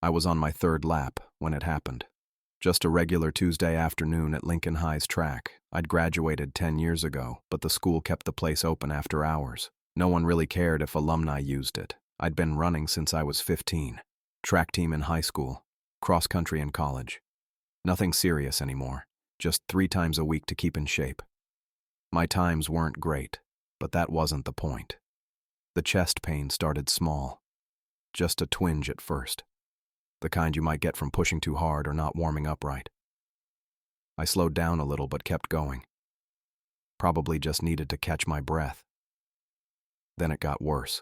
I was on my third lap when it happened. Just a regular Tuesday afternoon at Lincoln High's track. I'd graduated 10 years ago, but the school kept the place open after hours. No one really cared if alumni used it. I'd been running since I was 15. Track team in high school, cross country in college. Nothing serious anymore, just 3 times a week to keep in shape. My times weren't great, but that wasn't the point. The chest pain started small, just a twinge at first. The kind you might get from pushing too hard or not warming up right. I slowed down a little but kept going. Probably just needed to catch my breath. Then it got worse,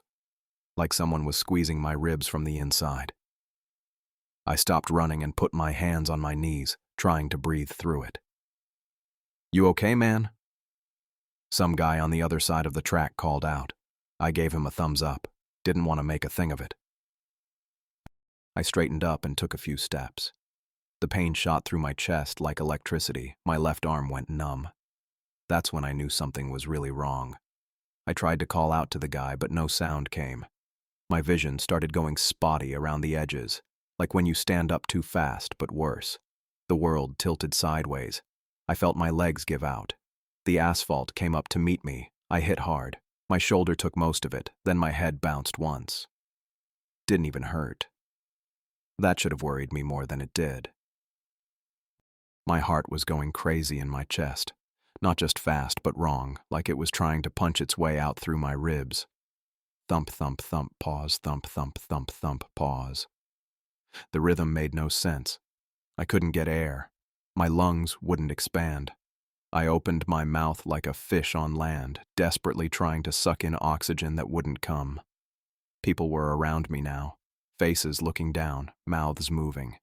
like someone was squeezing my ribs from the inside. I stopped running and put my hands on my knees, trying to breathe through it. "You okay, man?" Some guy on the other side of the track called out. I gave him a thumbs up, didn't want to make a thing of it. I straightened up and took a few steps. The pain shot through my chest like electricity. My left arm went numb. That's when I knew something was really wrong. I tried to call out to the guy, but no sound came. My vision started going spotty around the edges, like when you stand up too fast, but worse. The world tilted sideways. I felt my legs give out. The asphalt came up to meet me. I hit hard. My shoulder took most of it, then my head bounced once. Didn't even hurt. That should have worried me more than it did. My heart was going crazy in my chest. Not just fast, but wrong, like it was trying to punch its way out through my ribs. Thump, thump, thump, pause, thump, thump, thump, thump, pause. The rhythm made no sense. I couldn't get air. My lungs wouldn't expand. I opened my mouth like a fish on land, desperately trying to suck in oxygen that wouldn't come. People were around me now, faces looking down, mouths moving.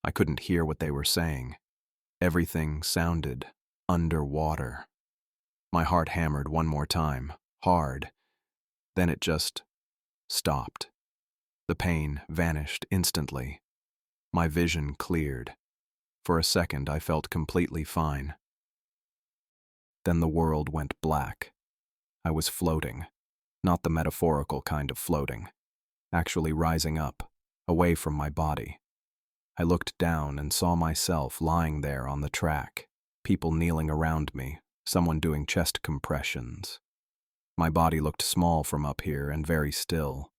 I couldn't hear what they were saying. Everything sounded underwater. My heart hammered one more time, hard. Then it just stopped. The pain vanished instantly. My vision cleared. For a second, I felt completely fine. Then the world went black. I was floating. Not the metaphorical kind of floating. Actually rising up, away from my body. I looked down and saw myself lying there on the track, people kneeling around me, someone doing chest compressions. My body looked small from up here and very still.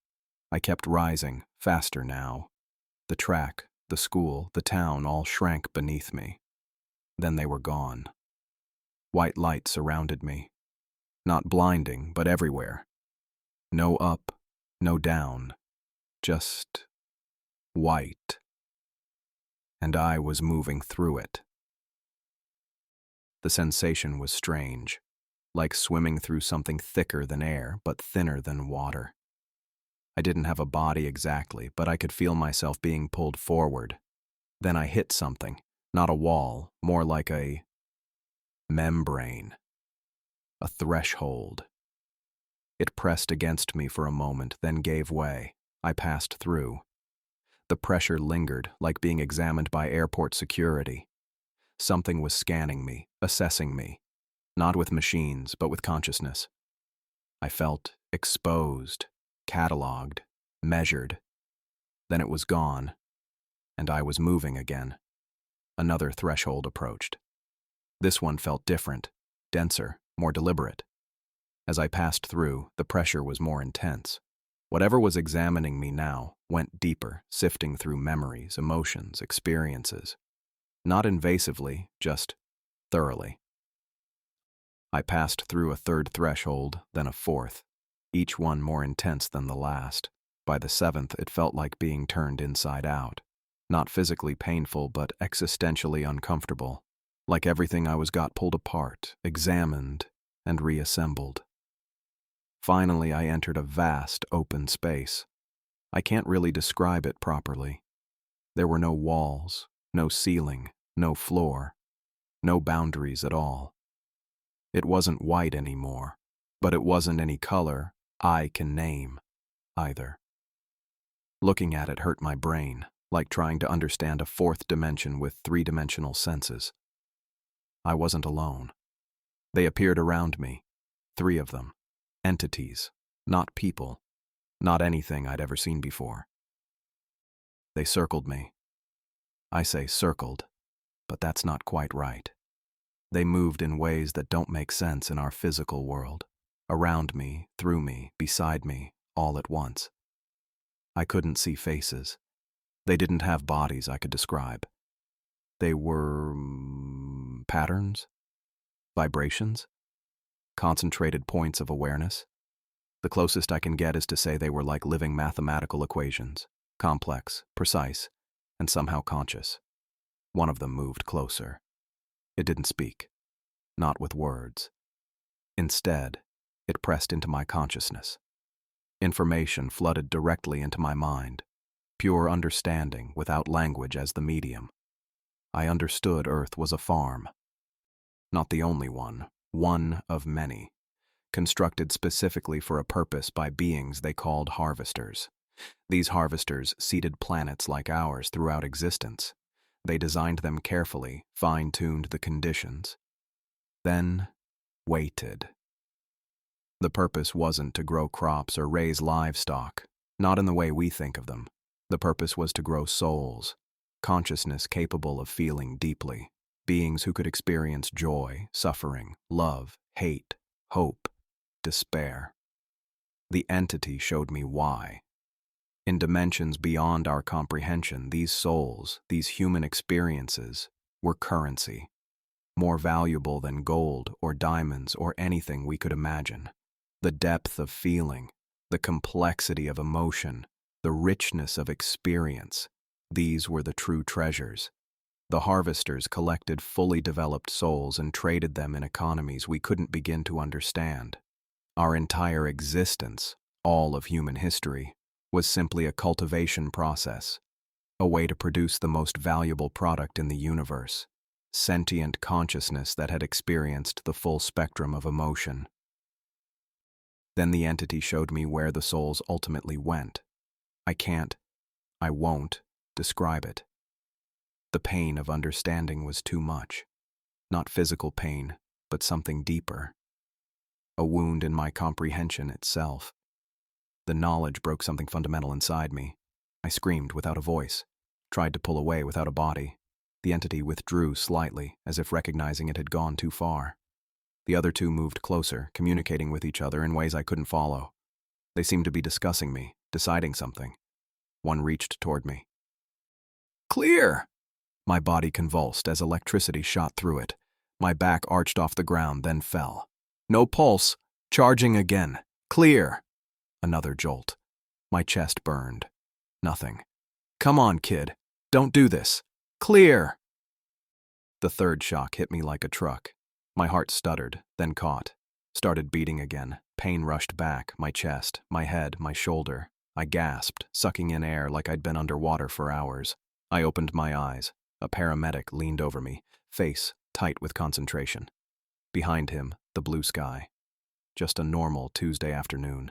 I kept rising, faster now. The track, the school, the town all shrank beneath me. Then they were gone. White light surrounded me. Not blinding, but everywhere. No up, no down. Just white. And I was moving through it. The sensation was strange, like swimming through something thicker than air, but thinner than water. I didn't have a body exactly, but I could feel myself being pulled forward. Then I hit something, not a wall, more like a membrane, a threshold. It pressed against me for a moment, then gave way. I passed through. The pressure lingered, like being examined by airport security. Something was scanning me, assessing me, not with machines, but with consciousness. I felt exposed, catalogued, measured. Then it was gone, and I was moving again. Another threshold approached. This one felt different, denser, more deliberate. As I passed through, the pressure was more intense. Whatever was examining me now went deeper, sifting through memories, emotions, experiences. Not invasively, just thoroughly. I passed through a third threshold, then a fourth, each one more intense than the last. By the 7th, it felt like being turned inside out. Not physically painful, but existentially uncomfortable. Like everything I was got pulled apart, examined, and reassembled. Finally, I entered a vast, open space. I can't really describe it properly. There were no walls, no ceiling, no floor, no boundaries at all. It wasn't white anymore, but it wasn't any color I can name, either. Looking at it hurt my brain, like trying to understand a 4th dimension with 3-dimensional senses. I wasn't alone. They appeared around me, 3 of them. Entities, not people, not anything I'd ever seen before. They circled me. I say circled, but that's not quite right. They moved in ways that don't make sense in our physical world. Around me, through me, beside me, all at once. I couldn't see faces. They didn't have bodies I could describe. They were patterns, vibrations, concentrated points of awareness. The closest I can get is to say they were like living mathematical equations, complex, precise, and somehow conscious. One of them moved closer. It didn't speak, not with words. Instead, it pressed into my consciousness. Information flooded directly into my mind, pure understanding without language as the medium. I understood Earth was a farm. Not the only one of many, constructed specifically for a purpose by beings they called harvesters. These harvesters seeded planets like ours throughout existence. They designed them carefully, fine-tuned the conditions, then waited. The purpose wasn't to grow crops or raise livestock, not in the way we think of them. The purpose was to grow souls, consciousness capable of feeling deeply, beings who could experience joy, suffering, love, hate, hope, despair. The entity showed me why. In dimensions beyond our comprehension, these souls, these human experiences, were currency, more valuable than gold or diamonds or anything we could imagine. The depth of feeling, the complexity of emotion, the richness of experience, these were the true treasures. The harvesters collected fully developed souls and traded them in economies we couldn't begin to understand. Our entire existence, all of human history, was simply a cultivation process, a way to produce the most valuable product in the universe, sentient consciousness that had experienced the full spectrum of emotion. Then the entity showed me where the souls ultimately went. I won't describe it. The pain of understanding was too much. Not physical pain, but something deeper. A wound in my comprehension itself. The knowledge broke something fundamental inside me. I screamed without a voice, tried to pull away without a body. The entity withdrew slightly, as if recognizing it had gone too far. The other two moved closer, communicating with each other in ways I couldn't follow. They seemed to be discussing me, deciding something. One reached toward me. "Clear!" My body convulsed as electricity shot through it. My back arched off the ground, then fell. "No pulse. Charging again. Clear!" Another jolt. My chest burned. Nothing. "Come on, kid. Don't do this. Clear!" The third shock hit me like a truck. My heart stuttered, then caught. Started beating again. Pain rushed back, my chest, my head, my shoulder. I gasped, sucking in air like I'd been underwater for hours. I opened my eyes. A paramedic leaned over me, face tight with concentration. Behind him, the blue sky. Just a normal Tuesday afternoon.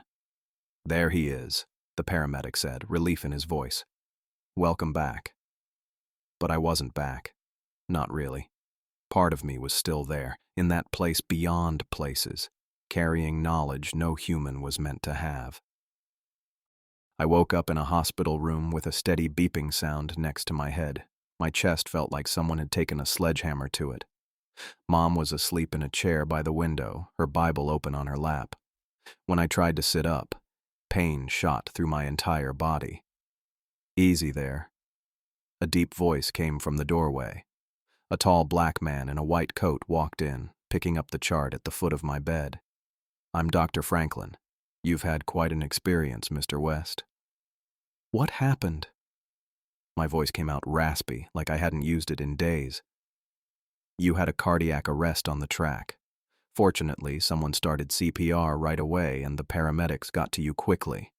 "There he is," the paramedic said, relief in his voice. "Welcome back." But I wasn't back. Not really. Part of me was still there, in that place beyond places, carrying knowledge no human was meant to have. I woke up in a hospital room with a steady beeping sound next to my head. My chest felt like someone had taken a sledgehammer to it. Mom was asleep in a chair by the window, her Bible open on her lap. When I tried to sit up, pain shot through my entire body. "Easy there." A deep voice came from the doorway. A tall black man in a white coat walked in, picking up the chart at the foot of my bed. "I'm Dr. Franklin. You've had quite an experience, Mr. West." "What happened?" My voice came out raspy, like I hadn't used it in days. "You had a cardiac arrest on the track. Fortunately, someone started CPR right away and the paramedics got to you quickly."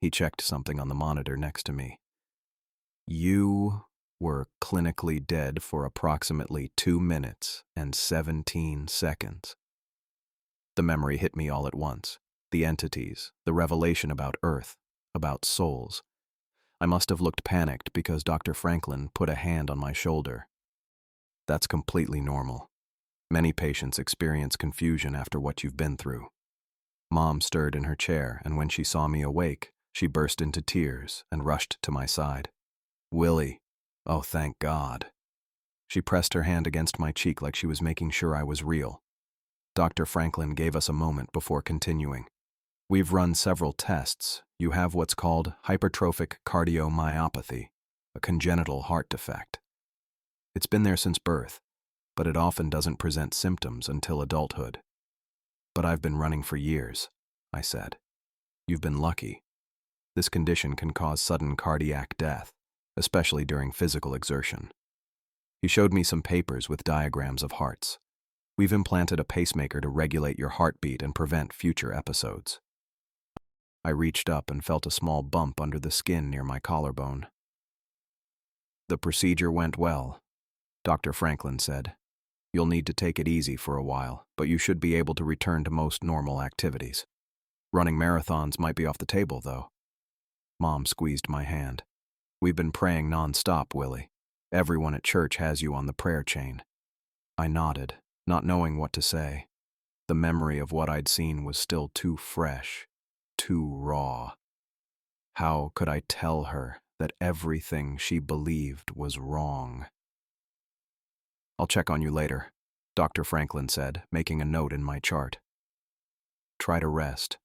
He checked something on the monitor next to me. "You were clinically dead for approximately 2 minutes and 17 seconds. The memory hit me all at once. The entities, the revelation about Earth, about souls. I must have looked panicked because Dr. Franklin put a hand on my shoulder. "That's completely normal. Many patients experience confusion after what you've been through." Mom stirred in her chair, and when she saw me awake, she burst into tears and rushed to my side. Willie. Oh, thank God. She pressed her hand against my cheek like she was making sure I was real. Dr. Franklin gave us a moment before continuing. We've run several tests. You have what's called hypertrophic cardiomyopathy, a congenital heart defect. It's been there since birth, but it often doesn't present symptoms until adulthood. But I've been running for years, I said. You've been lucky. This condition can cause sudden cardiac death, especially during physical exertion. He showed me some papers with diagrams of hearts. We've implanted a pacemaker to regulate your heartbeat and prevent future episodes. I reached up and felt a small bump under the skin near my collarbone. The procedure went well, Dr. Franklin said. You'll need to take it easy for a while, but you should be able to return to most normal activities. Running marathons might be off the table, though. Mom squeezed my hand. We've been praying nonstop, Willie. Everyone at church has you on the prayer chain. I nodded, not knowing what to say. The memory of what I'd seen was still too fresh, too raw. How could I tell her that everything she believed was wrong? I'll check on you later, Dr. Franklin said, making a note in my chart. Try to rest.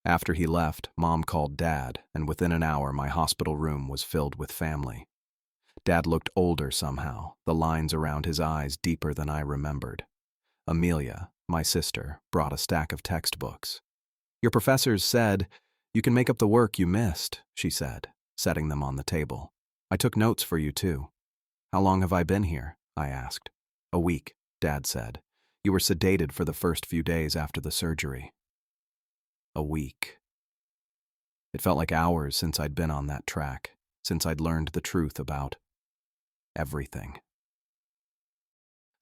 After he left, Mom called Dad, and within an hour my hospital room was filled with family. Dad looked older somehow, the lines around his eyes deeper than I remembered. Amelia, my sister, brought a stack of textbooks. Your professors said, you can make up the work you missed, she said, setting them on the table. I took notes for you, too. How long have I been here? I asked. A week, Dad said. You were sedated for the first few days after the surgery. A week. It felt like hours since I'd been on that track, since I'd learned the truth about everything.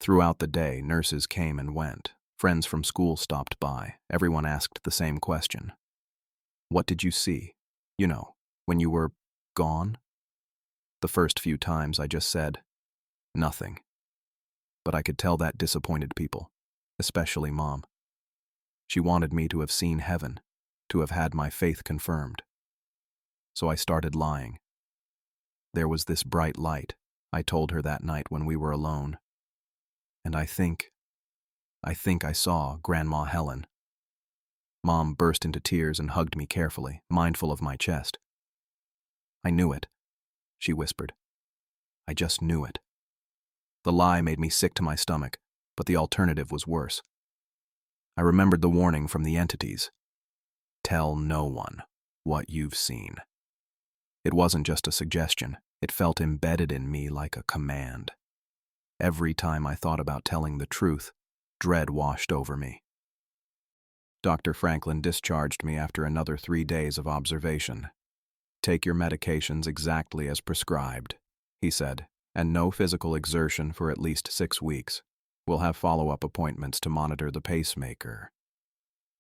Throughout the day, nurses came and went. Friends from school stopped by. Everyone asked the same question. What did you see? You know, when you were gone? The first few times I just said, nothing. But I could tell that disappointed people, especially Mom. She wanted me to have seen heaven, to have had my faith confirmed. So I started lying. There was this bright light, I told her that night when we were alone. And I think I saw Grandma Helen. Mom burst into tears and hugged me carefully, mindful of my chest. I knew it, she whispered. I just knew it. The lie made me sick to my stomach, but the alternative was worse. I remembered the warning from the entities. Tell no one what you've seen. It wasn't just a suggestion. It felt embedded in me like a command. Every time I thought about telling the truth, dread washed over me. Dr. Franklin discharged me after another 3 days of observation. Take your medications exactly as prescribed, he said, and no physical exertion for at least 6 weeks. We'll have follow-up appointments to monitor the pacemaker.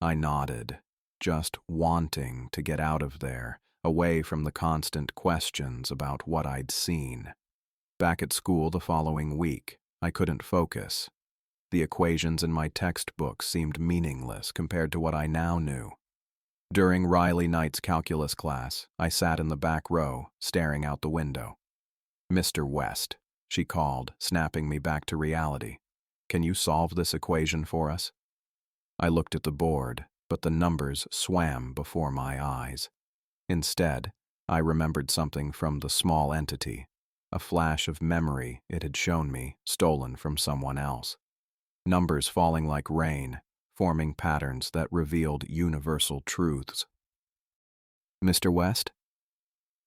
I nodded, just wanting to get out of there, away from the constant questions about what I'd seen. Back at school the following week, I couldn't focus. The equations in my textbook seemed meaningless compared to what I now knew. During Riley Knight's calculus class, I sat in the back row, staring out the window. Mr. West, she called, snapping me back to reality. Can you solve this equation for us? I looked at the board, but the numbers swam before my eyes. Instead, I remembered something from the small entity, a flash of memory it had shown me, stolen from someone else. Numbers falling like rain, forming patterns that revealed universal truths. Mr. West?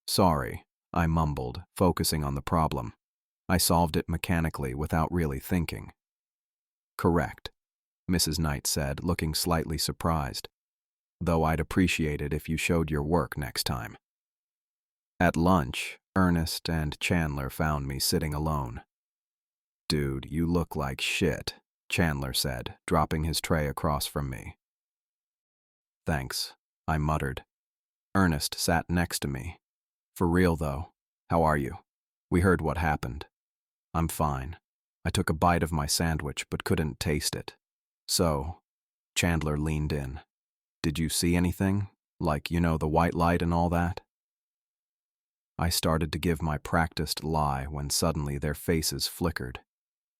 Sorry, I mumbled, focusing on the problem. I solved it mechanically without really thinking. Correct, Mrs. Knight said, looking slightly surprised. Though I'd appreciate it if you showed your work next time. At lunch, Ernest and Chandler found me sitting alone. Dude, you look like shit, Chandler said, dropping his tray across from me. Thanks, I muttered. Ernest sat next to me. For real, though, how are you? We heard what happened. I'm fine. I took a bite of my sandwich but couldn't taste it. So, Chandler leaned in. Did you see anything? Like, the white light and all that? I started to give my practiced lie when suddenly their faces flickered.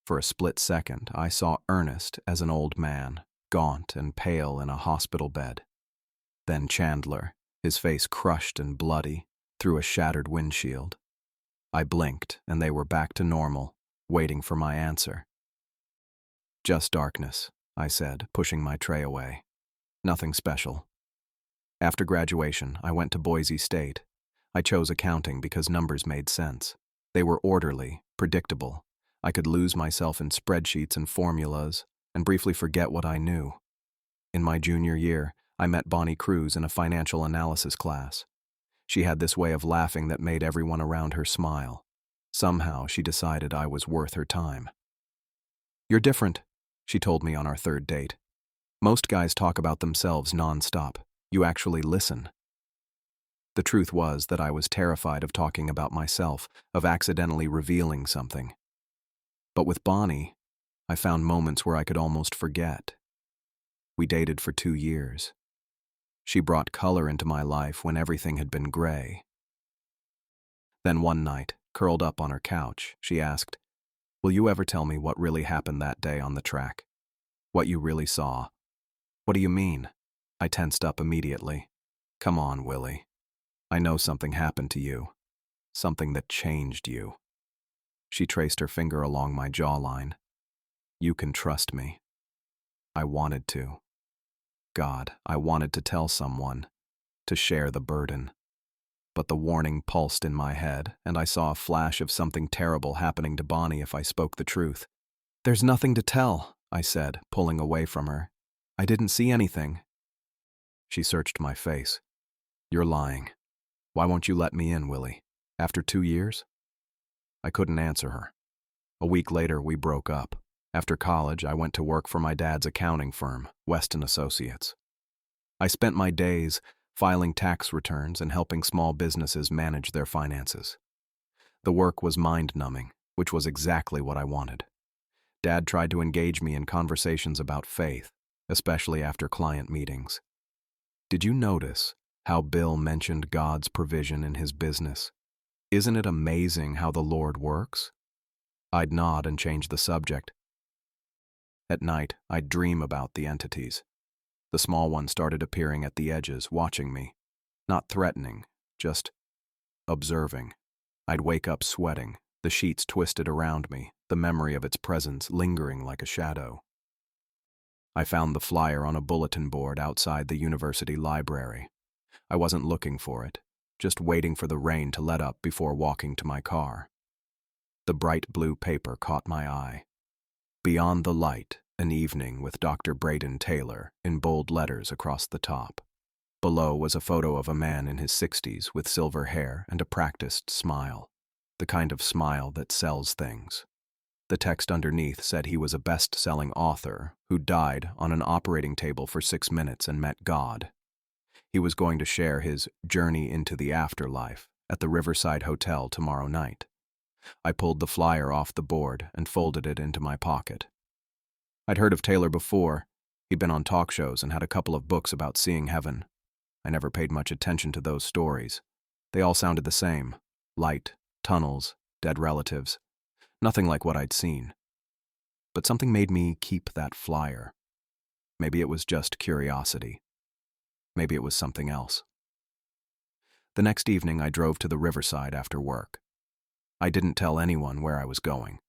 For a split second, I saw Ernest as an old man, gaunt and pale in a hospital bed. Then Chandler, his face crushed and bloody, through a shattered windshield. I blinked, and they were back to normal, waiting for my answer. "Just darkness," I said, pushing my tray away. "Nothing special." After graduation, I went to Boise State. I chose accounting because numbers made sense. They were orderly, predictable. I could lose myself in spreadsheets and formulas and briefly forget what I knew. In my junior year, I met Bonnie Cruz in a financial analysis class. She had this way of laughing that made everyone around her smile. Somehow, she decided I was worth her time. "You're different," she told me on our third date. "Most guys talk about themselves nonstop. You actually listen." The truth was that I was terrified of talking about myself, of accidentally revealing something. But with Bonnie, I found moments where I could almost forget. We dated for 2 years. She brought color into my life when everything had been gray. Then one night, curled up on her couch, she asked, "Will you ever tell me what really happened that day on the track? What you really saw?" "What do you mean?" I tensed up immediately. "Come on, Willie. I know something happened to you. Something that changed you." She traced her finger along my jawline. "You can trust me." I wanted to. God, I wanted to tell someone, to share the burden. But the warning pulsed in my head, and I saw a flash of something terrible happening to Bonnie if I spoke the truth. "There's nothing to tell," I said, pulling away from her. "I didn't see anything." She searched my face. "You're lying. Why won't you let me in, Willie? After 2 years?" I couldn't answer her. A week later, we broke up. After college, I went to work for my dad's accounting firm, Weston Associates. I spent my days filing tax returns and helping small businesses manage their finances. The work was mind-numbing, which was exactly what I wanted. Dad tried to engage me in conversations about faith, especially after client meetings. "Did you notice how Bill mentioned God's provision in his business? Isn't it amazing how the Lord works?" I'd nod and change the subject. At night, I'd dream about the entities. The small one started appearing at the edges, watching me. Not threatening, just observing. I'd wake up sweating, the sheets twisted around me, the memory of its presence lingering like a shadow. I found the flyer on a bulletin board outside the university library. I wasn't looking for it, just waiting for the rain to let up before walking to my car. The bright blue paper caught my eye. "Beyond the Light, an Evening with Dr. Braden Taylor," in bold letters across the top. Below was a photo of a man in his 60s with silver hair and a practiced smile, the kind of smile that sells things. The text underneath said he was a best-selling author who died on an operating table for 6 minutes and met God. He was going to share his journey into the afterlife at the Riverside Hotel tomorrow night. I pulled the flyer off the board and folded it into my pocket. I'd heard of Taylor before. He'd been on talk shows and had a couple of books about seeing heaven. I never paid much attention to those stories. They all sounded the same: light, tunnels, dead relatives. Nothing like what I'd seen. But something made me keep that flyer. Maybe it was just curiosity. Maybe it was something else. The next evening, I drove to the Riverside after work. I didn't tell anyone where I was going.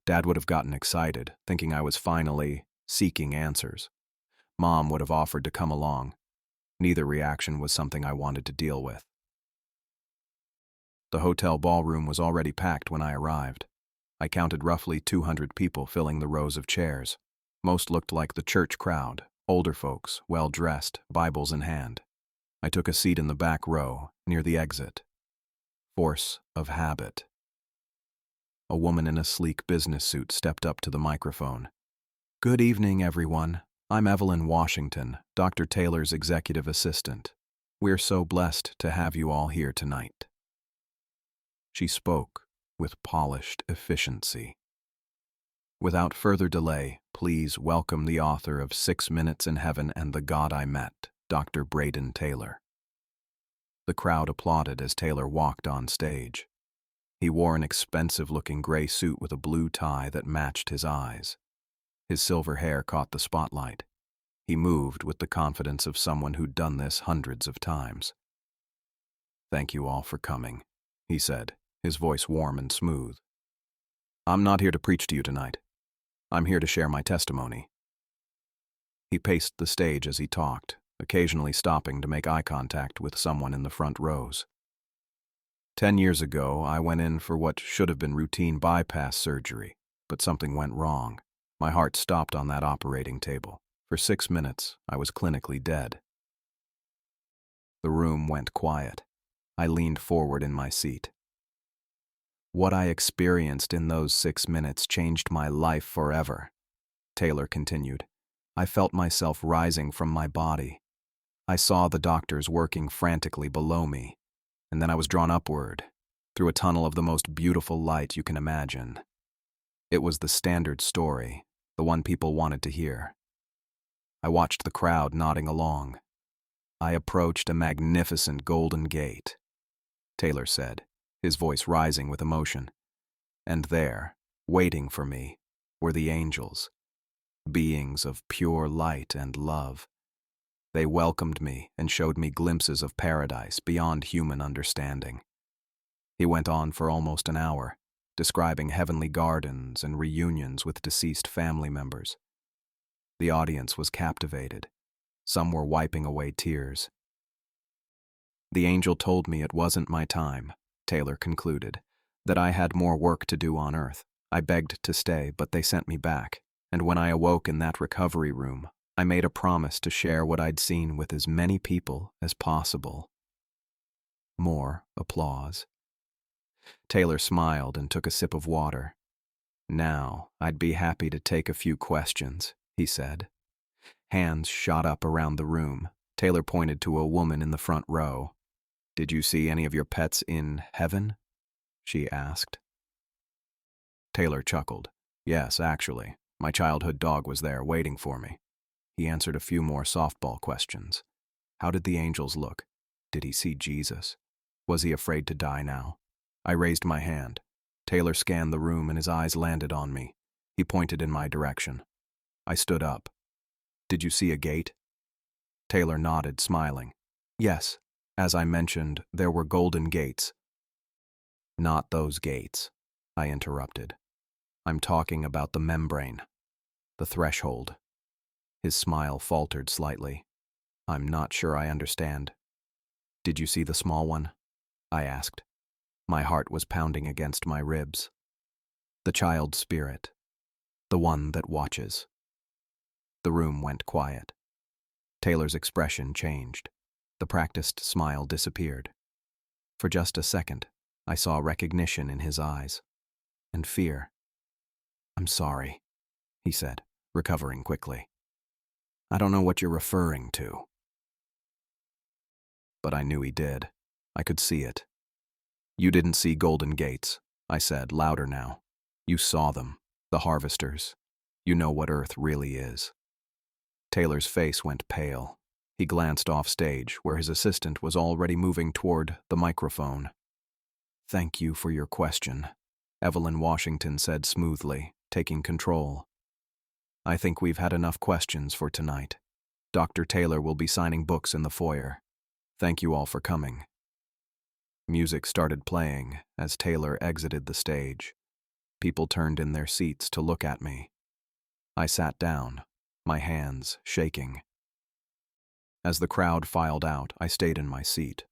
Dad would have gotten excited, thinking I was finally seeking answers. Mom would have offered to come along. Neither reaction was something I wanted to deal with. The hotel ballroom was already packed when I arrived. I counted roughly 200 people filling the rows of chairs. Most looked like the church crowd, older folks, well-dressed, Bibles in hand. I took a seat in the back row, near the exit. Force of habit. A woman in a sleek business suit stepped up to the microphone. "Good evening, everyone. I'm Evelyn Washington, Dr. Taylor's executive assistant. We're so blessed to have you all here tonight." She spoke with polished efficiency. "Without further delay, please welcome the author of 6 Minutes in Heaven and the God I Met, Dr. Braden Taylor." The crowd applauded as Taylor walked on stage. He wore an expensive-looking gray suit with a blue tie that matched his eyes. His silver hair caught the spotlight. He moved with the confidence of someone who'd done this hundreds of times. "Thank you all for coming," he said, his voice warm and smooth. "I'm not here to preach to you tonight. I'm here to share my testimony." He paced the stage as he talked, occasionally stopping to make eye contact with someone in the front rows. 10 years ago, I went in for what should have been routine bypass surgery, but something went wrong. My heart stopped on that operating table. For 6 minutes, I was clinically dead. The room went quiet. I leaned forward in my seat. "What I experienced in those 6 minutes changed my life forever," Taylor continued. "I felt myself rising from my body. I saw the doctors working frantically below me, and then I was drawn upward, through a tunnel of the most beautiful light you can imagine. It was the standard story, the one people wanted to hear. I watched the crowd nodding along. I approached a magnificent golden gate," Taylor said, his voice rising with emotion. "And there, waiting for me, were the angels, beings of pure light and love. They welcomed me and showed me glimpses of paradise beyond human understanding." He went on for almost an hour, describing heavenly gardens and reunions with deceased family members. The audience was captivated. Some were wiping away tears. "The angel told me it wasn't my time," Taylor concluded, "that I had more work to do on Earth. I begged to stay, but they sent me back. And when I awoke in that recovery room, I made a promise to share what I'd seen with as many people as possible." More applause. Taylor smiled and took a sip of water. "Now, I'd be happy to take a few questions," he said. Hands shot up around the room. Taylor pointed to a woman in the front row. "Did you see any of your pets in heaven?" she asked. Taylor chuckled. "Yes, actually. My childhood dog was there, waiting for me." He answered a few more softball questions. How did the angels look? Did he see Jesus? Was he afraid to die now? I raised my hand. Taylor scanned the room and his eyes landed on me. He pointed in my direction. I stood up. "Did you see a gate?" Taylor nodded, smiling. "Yes. As I mentioned, there were golden gates." "Not those gates," I interrupted. "I'm talking about the membrane, the threshold." His smile faltered slightly. "I'm not sure I understand." "Did you see the small one?" I asked. My heart was pounding against my ribs. "The child spirit, the one that watches." The room went quiet. Taylor's expression changed. The practiced smile disappeared. For just a second, I saw recognition in his eyes. And fear. "I'm sorry," he said, recovering quickly. "I don't know what you're referring to." But I knew he did. I could see it. "You didn't see golden gates," I said, louder now. "You saw them, the harvesters. You know what Earth really is." Taylor's face went pale. He glanced off stage, where his assistant was already moving toward the microphone. "Thank you for your question," Evelyn Washington said smoothly, taking control. "I think we've had enough questions for tonight. Dr. Taylor will be signing books in the foyer. Thank you all for coming." Music started playing as Taylor exited the stage. People turned in their seats to look at me. I sat down, my hands shaking. As the crowd filed out, I stayed in my seat.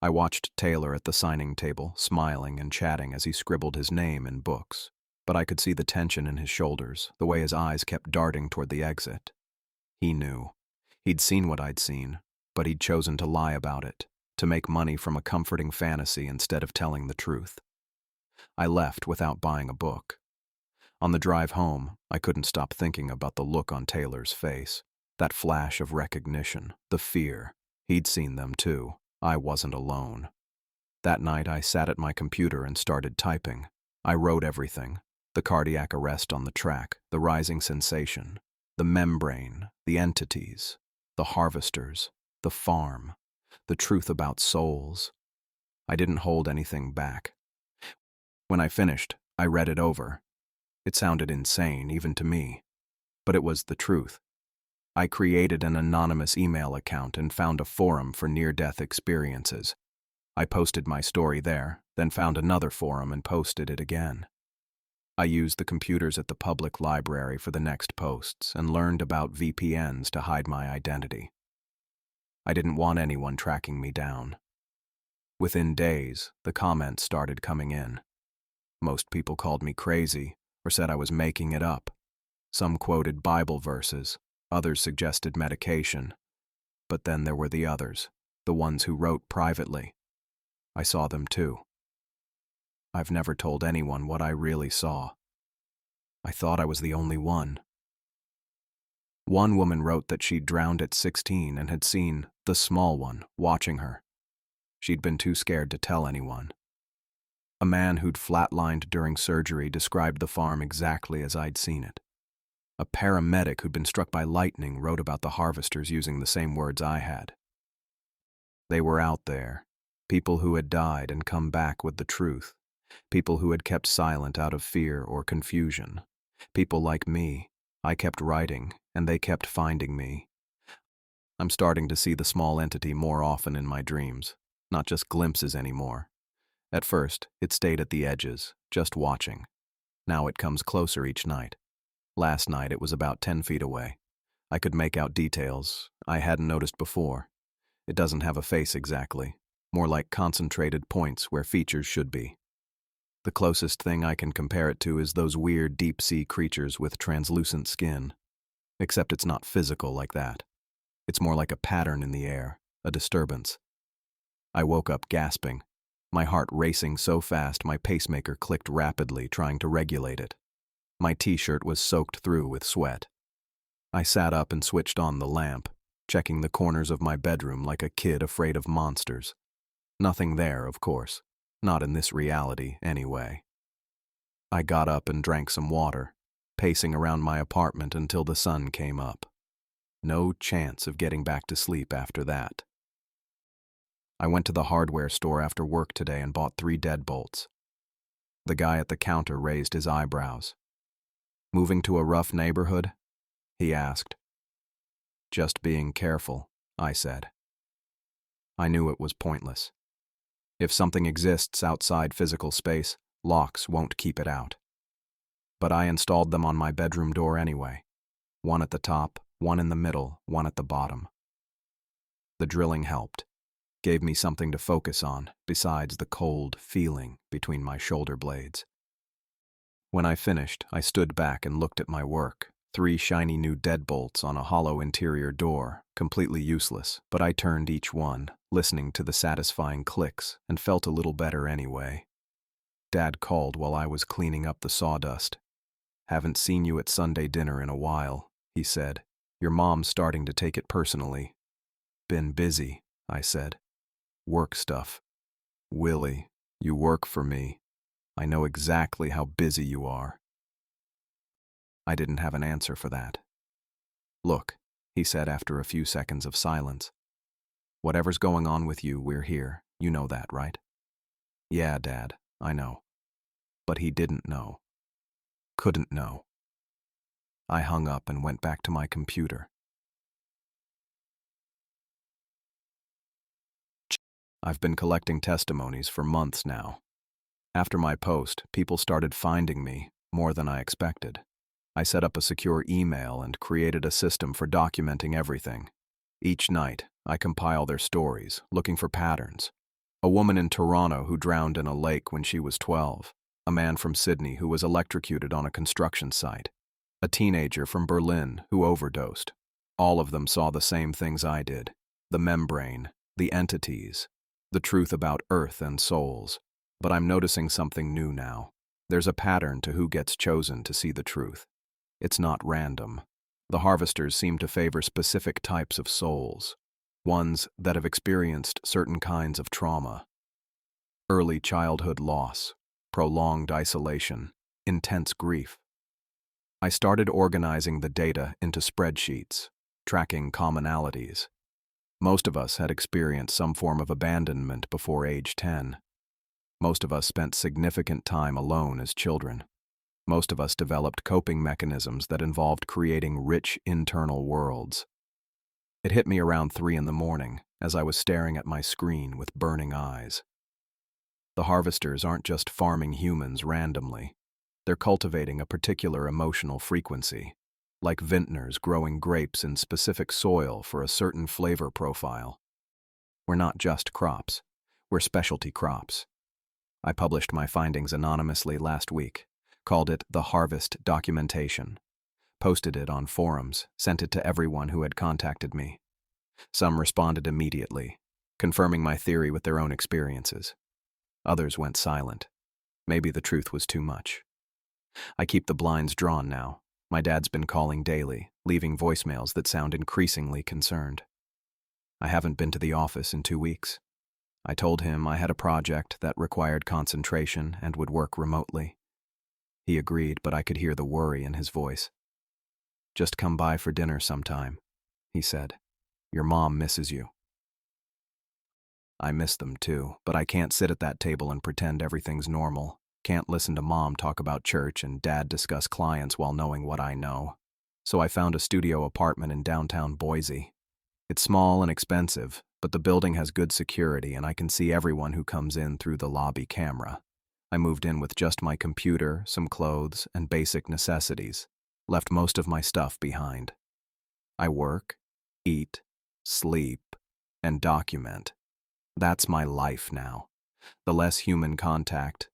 I watched Taylor at the signing table, smiling and chatting as he scribbled his name in books. But I could see the tension in his shoulders, the way his eyes kept darting toward the exit. He knew. He'd seen what I'd seen, but he'd chosen to lie about it, to make money from a comforting fantasy instead of telling the truth. I left without buying a book. On the drive home, I couldn't stop thinking about the look on Taylor's face, that flash of recognition, the fear. He'd seen them too. I wasn't alone. That night, I sat at my computer and started typing. I wrote everything: the cardiac arrest on the track, the rising sensation, the membrane, the entities, the harvesters, the farm, the truth about souls. I didn't hold anything back. When I finished, I read it over. It sounded insane, even to me, but it was the truth. I created an anonymous email account and found a forum for near-death experiences. I posted my story there, then found another forum and posted it again. I used the computers at the public library for the next posts and learned about VPNs to hide my identity. I didn't want anyone tracking me down. Within days, the comments started coming in. Most people called me crazy or said I was making it up. Some quoted Bible verses, others suggested medication. But then there were the others, the ones who wrote privately. I saw them too. I've never told anyone what I really saw. I thought I was the only one. One woman wrote that she'd drowned at 16 and had seen the small one watching her. She'd been too scared to tell anyone. A man who'd flatlined during surgery described the farm exactly as I'd seen it. A paramedic who'd been struck by lightning wrote about the harvesters using the same words I had. They were out there, people who had died and come back with the truth, people who had kept silent out of fear or confusion, people like me. I kept writing, and they kept finding me. I'm starting to see the small entity more often in my dreams, not just glimpses anymore. At first, it stayed at the edges, just watching. Now it comes closer each night. Last night it was about 10 feet away. I could make out details I hadn't noticed before. It doesn't have a face exactly, more like concentrated points where features should be. The closest thing I can compare it to is those weird deep-sea creatures with translucent skin. Except it's not physical like that. It's more like a pattern in the air, a disturbance. I woke up gasping, my heart racing so fast my pacemaker clicked rapidly, trying to regulate it. My t-shirt was soaked through with sweat. I sat up and switched on the lamp, checking the corners of my bedroom like a kid afraid of monsters. Nothing there, of course. Not in this reality, anyway. I got up and drank some water, pacing around my apartment until the sun came up. No chance of getting back to sleep after that. I went to the hardware store after work today and bought 3 deadbolts. The guy at the counter raised his eyebrows. "Moving to a rough neighborhood?" he asked. "Just being careful," I said. I knew it was pointless. If something exists outside physical space, locks won't keep it out. But I installed them on my bedroom door anyway. One at the top, one in the middle, one at the bottom. The drilling helped, gave me something to focus on besides the cold feeling between my shoulder blades. When I finished, I stood back and looked at my work. 3 shiny new deadbolts on a hollow interior door, completely useless, but I turned each one, listening to the satisfying clicks, and felt a little better anyway. Dad called while I was cleaning up the sawdust. "Haven't seen you at Sunday dinner in a while," he said. "Your mom's starting to take it personally." "Been busy," I said. "Work stuff." "Willie, you work for me. I know exactly how busy you are." I didn't have an answer for that. "Look," he said after a few seconds of silence. "Whatever's going on with you, we're here. You know that, right?" "Yeah, Dad, I know." But he didn't know. Couldn't know. I hung up and went back to my computer. I've been collecting testimonies for months now. After my post, people started finding me, more than I expected. I set up a secure email and created a system for documenting everything. Each night, I compile their stories, looking for patterns. A woman in Toronto who drowned in a lake when she was 12. A man from Sydney who was electrocuted on a construction site. A teenager from Berlin who overdosed. All of them saw the same things I did. The membrane, the entities, the truth about Earth and souls. But I'm noticing something new now. There's a pattern to who gets chosen to see the truth. It's not random. The harvesters seem to favor specific types of souls, ones that have experienced certain kinds of trauma. Early childhood loss, prolonged isolation, intense grief. I started organizing the data into spreadsheets, tracking commonalities. Most of us had experienced some form of abandonment before age 10. Most of us spent significant time alone as children. Most of us developed coping mechanisms that involved creating rich internal worlds. It hit me around 3 in the morning as I was staring at my screen with burning eyes. The harvesters aren't just farming humans randomly. They're cultivating a particular emotional frequency, like vintners growing grapes in specific soil for a certain flavor profile. We're not just crops. We're specialty crops. I published my findings anonymously last week, called it the Harvest Documentation, posted it on forums, sent it to everyone who had contacted me. Some responded immediately, confirming my theory with their own experiences. Others went silent. Maybe the truth was too much. I keep the blinds drawn now. My dad's been calling daily, leaving voicemails that sound increasingly concerned. I haven't been to the office in 2 weeks. I told him I had a project that required concentration and would work remotely. He agreed, but I could hear the worry in his voice. "Just come by for dinner sometime," he said. "Your mom misses you." I miss them too, but I can't sit at that table and pretend everything's normal. Can't listen to mom talk about church and dad discuss clients while knowing what I know. So I found a studio apartment in downtown Boise. It's small and expensive, but the building has good security and I can see everyone who comes in through the lobby camera. I moved in with just my computer, some clothes, and basic necessities. Left most of my stuff behind. I work, eat, sleep, and document. That's my life now. The less human contact,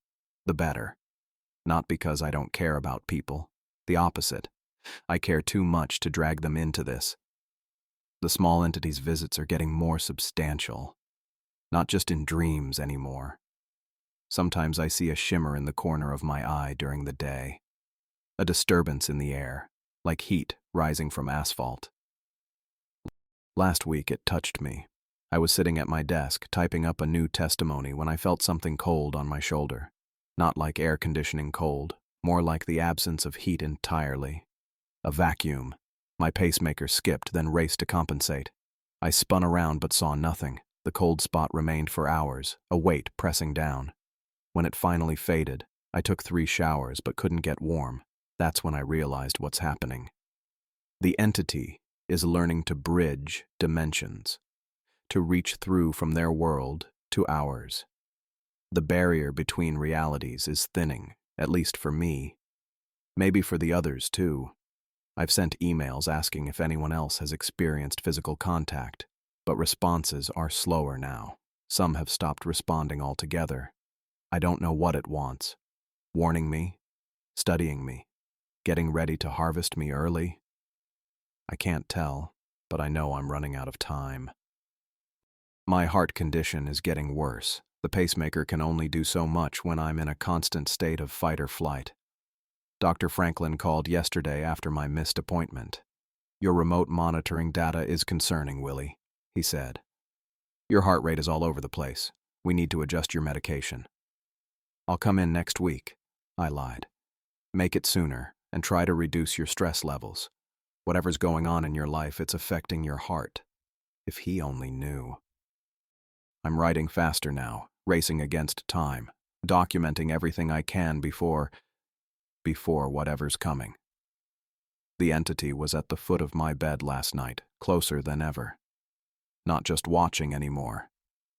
the better. Not because I don't care about people. The opposite. I care too much to drag them into this. The small entity's visits are getting more substantial. Not just in dreams anymore. Sometimes I see a shimmer in the corner of my eye during the day. A disturbance in the air, like heat rising from asphalt. Last week it touched me. I was sitting at my desk, typing up a new testimony when I felt something cold on my shoulder. Not like air conditioning cold, more like the absence of heat entirely. A vacuum. My pacemaker skipped, then raced to compensate. I spun around but saw nothing. The cold spot remained for hours, a weight pressing down. When it finally faded, I took 3 showers but couldn't get warm. That's when I realized what's happening. The entity is learning to bridge dimensions, to reach through from their world to ours. The barrier between realities is thinning, at least for me. Maybe for the others, too. I've sent emails asking if anyone else has experienced physical contact, but responses are slower now. Some have stopped responding altogether. I don't know what it wants. Warning me? Studying me? Getting ready to harvest me early? I can't tell, but I know I'm running out of time. My heart condition is getting worse. The pacemaker can only do so much when I'm in a constant state of fight or flight. Dr. Franklin called yesterday after my missed appointment. "Your remote monitoring data is concerning, Willie," he said. "Your heart rate is all over the place. We need to adjust your medication." "I'll come in next week," I lied. "Make it sooner, and try to reduce your stress levels. Whatever's going on in your life, it's affecting your heart. If he only knew." I'm writing faster now, racing against time, documenting everything I can before whatever's coming. The entity was at the foot of my bed last night, closer than ever. Not just watching anymore,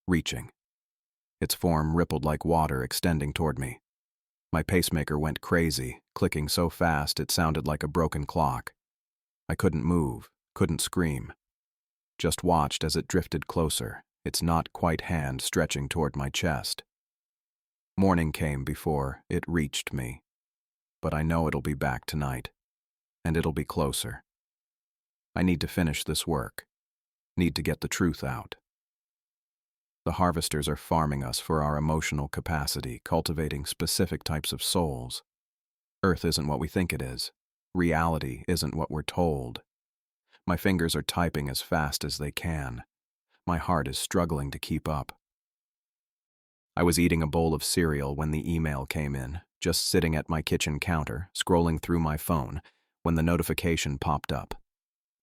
reaching. Its form rippled like water, extending toward me. My pacemaker went crazy, clicking so fast it sounded like a broken clock. I couldn't move, couldn't scream. Just watched as it drifted closer, its not quite hand stretching toward my chest. Morning came before it reached me. But I know it'll be back tonight, and it'll be closer. I need to finish this work. Need to get the truth out. The harvesters are farming us for our emotional capacity, cultivating specific types of souls. Earth isn't what we think it is. Reality isn't what we're told. My fingers are typing as fast as they can. My heart is struggling to keep up. I was eating a bowl of cereal when the email came in, just sitting at my kitchen counter, scrolling through my phone, when the notification popped up.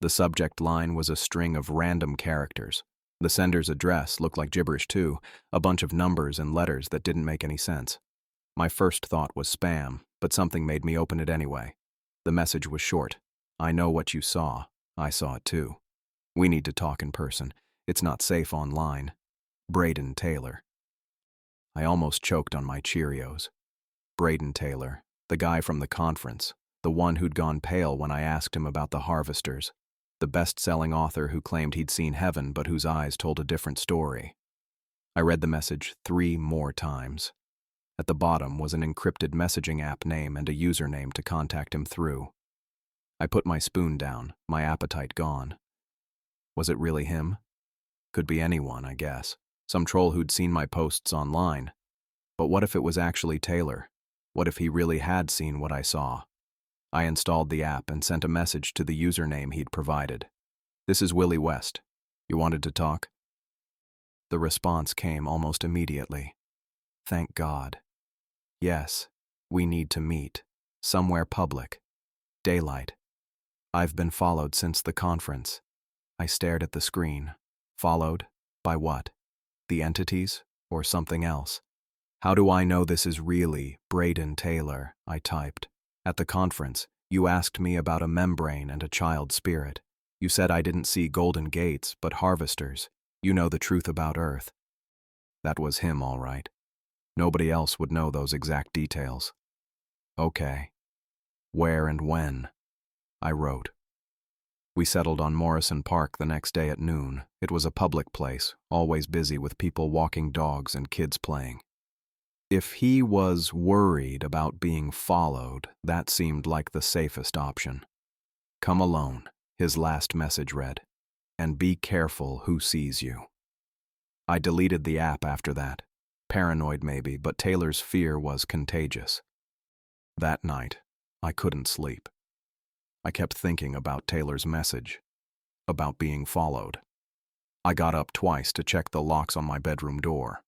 The subject line was a string of random characters, The sender's address looked like gibberish too, a bunch of numbers and letters that didn't make any sense. My first thought was spam, but something made me open it anyway. The message was short. I know what you saw. I saw it too. We need to talk in person. It's not safe online. Braden Taylor. I almost choked on my Cheerios. Braden Taylor, the guy from the conference, the one who'd gone pale when I asked him about the harvesters, the best-selling author who claimed he'd seen heaven but whose eyes told a different story. I read the message 3 more times. At the bottom was an encrypted messaging app name and a username to contact him through. I put my spoon down, my appetite gone. Was it really him? Could be anyone, I guess. Some troll who'd seen my posts online. But what if it was actually Taylor? What if he really had seen what I saw? I installed the app and sent a message to the username he'd provided. "This is Willie West. You wanted to talk?" The response came almost immediately. "Thank God. Yes, we need to meet. Somewhere public. Daylight. I've been followed since the conference." I stared at the screen. Followed? By what? The entities? Or something else? "How do I know this is really Braden Taylor?" I typed. "At the conference, you asked me about a membrane and a child spirit. You said I didn't see golden gates, but harvesters. You know the truth about Earth." That was him, all right. Nobody else would know those exact details. "Okay. Where and when?" I wrote. We settled on Morrison Park the next day at noon. It was a public place, always busy with people walking dogs and kids playing. If he was worried about being followed, that seemed like the safest option. "Come alone," his last message read, "and be careful who sees you." I deleted the app after that. Paranoid maybe, but Taylor's fear was contagious. That night, I couldn't sleep. I kept thinking about Taylor's message, about being followed. I got up twice to check the locks on my bedroom door.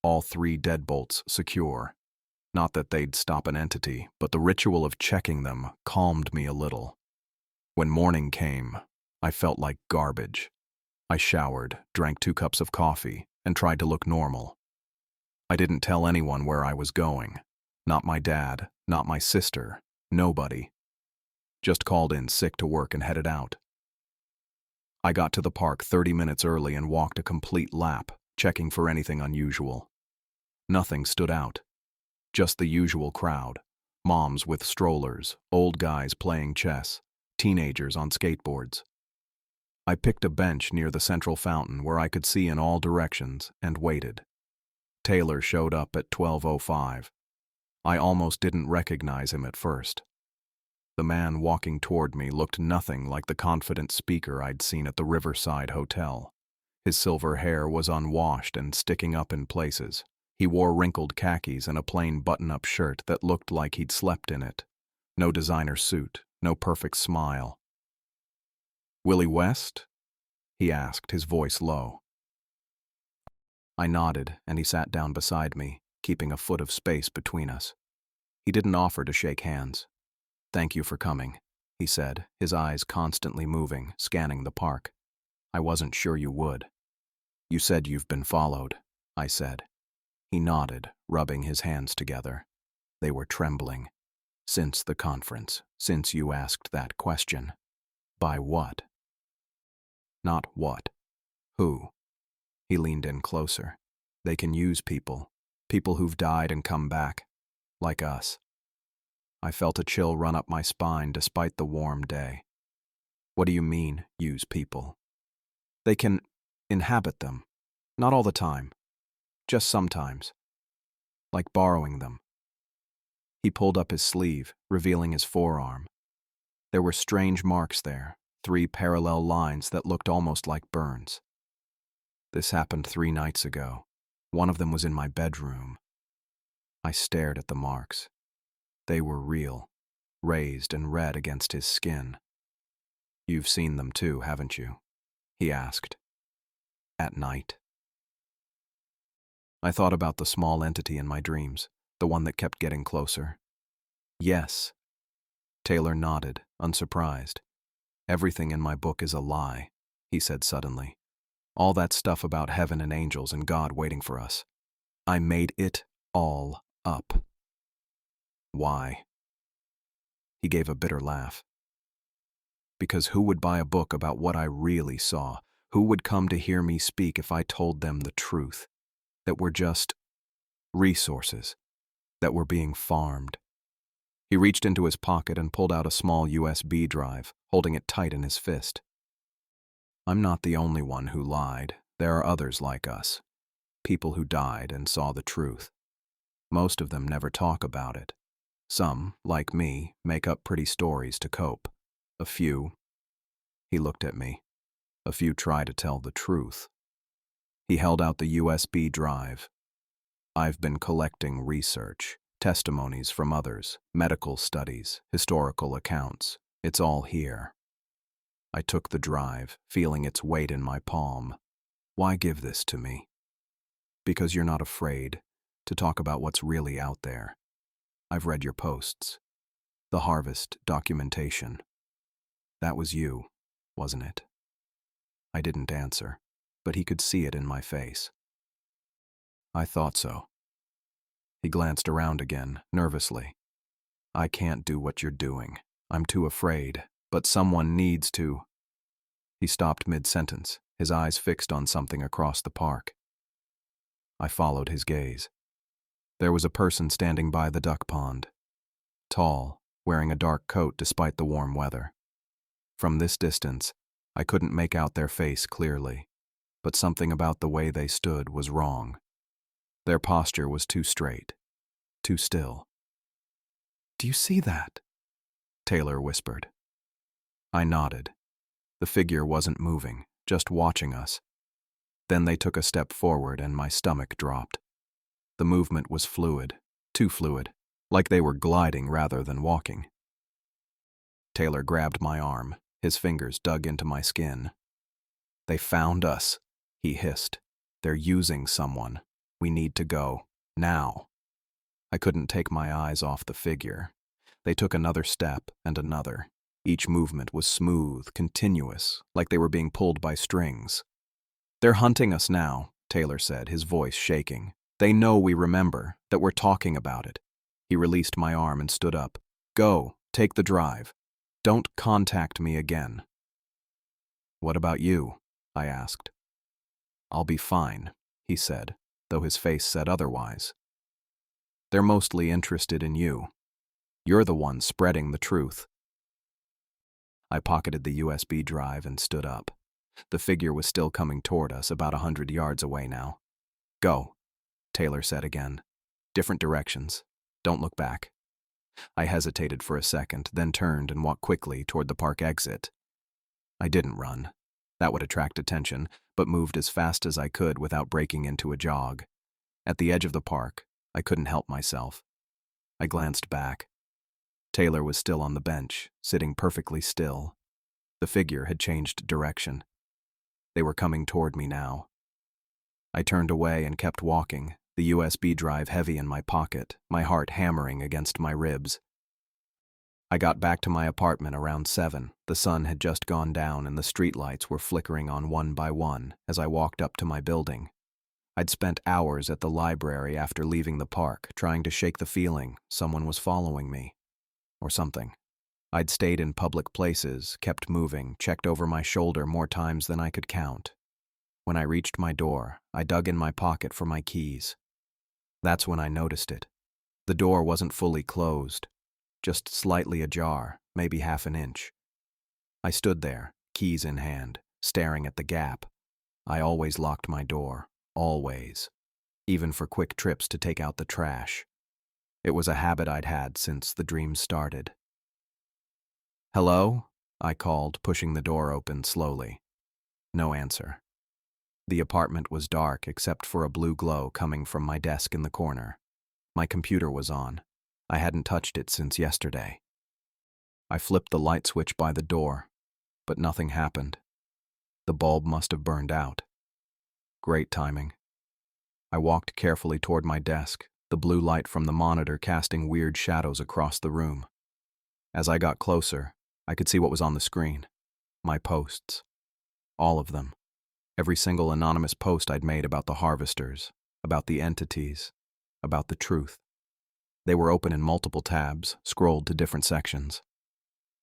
All 3 deadbolts secure. Not that they'd stop an entity, but the ritual of checking them calmed me a little. When morning came, I felt like garbage. I showered, drank 2 cups of coffee, and tried to look normal. I didn't tell anyone where I was going. Not my dad, not my sister, nobody. Just called in sick to work and headed out. I got to the park 30 minutes early and walked a complete lap, checking for anything unusual. Nothing stood out. Just the usual crowd. Moms with strollers, old guys playing chess, teenagers on skateboards. I picked a bench near the central fountain where I could see in all directions and waited. Taylor showed up at 12:05. I almost didn't recognize him at first. The man walking toward me looked nothing like the confident speaker I'd seen at the Riverside Hotel. His silver hair was unwashed and sticking up in places. He wore wrinkled khakis and a plain button-up shirt that looked like he'd slept in it. No designer suit, no perfect smile. "Willie West?" he asked, his voice low. I nodded, and he sat down beside me, keeping a foot of space between us. He didn't offer to shake hands. "Thank you for coming," he said, his eyes constantly moving, scanning the park. "I wasn't sure you would." "You said you've been followed," I said. He nodded, rubbing his hands together. They were trembling. "Since the conference, since you asked that question." "By what?" "Not what. Who?" He leaned in closer. "They can use people who've died and come back, like us." I felt a chill run up my spine despite the warm day. "What do you mean, use people?" "They can inhabit them. Not all the time. Just sometimes. Like borrowing them." He pulled up his sleeve, revealing his forearm. There were strange marks there, 3 parallel lines that looked almost like burns. "This happened 3 nights ago. One of them was in my bedroom." I stared at the marks. They were real, raised and red against his skin. "You've seen them too, haven't you?" he asked. "At night?" I thought about the small entity in my dreams, the one that kept getting closer. "Yes." Taylor nodded, unsurprised. "Everything in my book is a lie," he said suddenly. All that stuff about heaven and angels and God waiting for us. I made it all up. Why? He gave a bitter laugh. Because who would buy a book about what I really saw? Who would come to hear me speak if I told them the truth? That we're just resources, that we're being farmed. He reached into his pocket and pulled out a small USB drive, holding it tight in his fist. I'm not the only one who lied. There are others like us. People who died and saw the truth. Most of them never talk about it. Some, like me, make up pretty stories to cope. A few, he looked at me, a few try to tell the truth. He held out the USB drive. I've been collecting research, testimonies from others, medical studies, historical accounts. It's all here. I took the drive, feeling its weight in my palm. Why give this to me? Because you're not afraid to talk about what's really out there. I've read your posts. The Harvest documentation. That was you, wasn't it? I didn't answer, but he could see it in my face. I thought so. He glanced around again, nervously. I can't do what you're doing. I'm too afraid, but someone needs to. He stopped mid-sentence, his eyes fixed on something across the park. I followed his gaze. There was a person standing by the duck pond. Tall, wearing a dark coat despite the warm weather. From this distance, I couldn't make out their face clearly, but something about the way they stood was wrong. Their posture was too straight, too still. "Do you see that?" Taylor whispered. I nodded. The figure wasn't moving, just watching us. Then they took a step forward and my stomach dropped. The movement was fluid, too fluid, like they were gliding rather than walking. Taylor grabbed my arm, his fingers dug into my skin. "They found us," he hissed. "They're using someone. We need to go, now." I couldn't take my eyes off the figure. They took another step and another. Each movement was smooth, continuous, like they were being pulled by strings. "They're hunting us now," Taylor said, his voice shaking. "They know we remember, that we're talking about it." He released my arm and stood up. "Go, take the drive. Don't contact me again." "What about you?" I asked. "I'll be fine," he said, though his face said otherwise. "They're mostly interested in you. You're the one spreading the truth." I pocketed the USB drive and stood up. The figure was still coming toward us, about 100 yards away now. "Go," Taylor said again. "Different directions. Don't look back." I hesitated for a second, then turned and walked quickly toward the park exit. I didn't run. That would attract attention, but moved as fast as I could without breaking into a jog. At the edge of the park, I couldn't help myself. I glanced back. Taylor was still on the bench, sitting perfectly still. The figure had changed direction. They were coming toward me now. I turned away and kept walking, the USB drive heavy in my pocket, my heart hammering against my ribs. I got back to my apartment around 7. The sun had just gone down and the streetlights were flickering on one by one as I walked up to my building. I'd spent hours at the library after leaving the park, trying to shake the feeling someone was following me. Or something. I'd stayed in public places, kept moving, checked over my shoulder more times than I could count. When I reached my door, I dug in my pocket for my keys. That's when I noticed it. The door wasn't fully closed, just slightly ajar, maybe half an inch. I stood there, keys in hand, staring at the gap. I always locked my door, always, even for quick trips to take out the trash. It was a habit I'd had since the dream started. "Hello?" I called, pushing the door open slowly. No answer. The apartment was dark except for a blue glow coming from my desk in the corner. My computer was on. I hadn't touched it since yesterday. I flipped the light switch by the door, but nothing happened. The bulb must have burned out. Great timing. I walked carefully toward my desk, the blue light from the monitor casting weird shadows across the room. As I got closer, I could see what was on the screen. My posts. All of them. Every single anonymous post I'd made about the harvesters, about the entities, about the truth. They were open in multiple tabs, scrolled to different sections.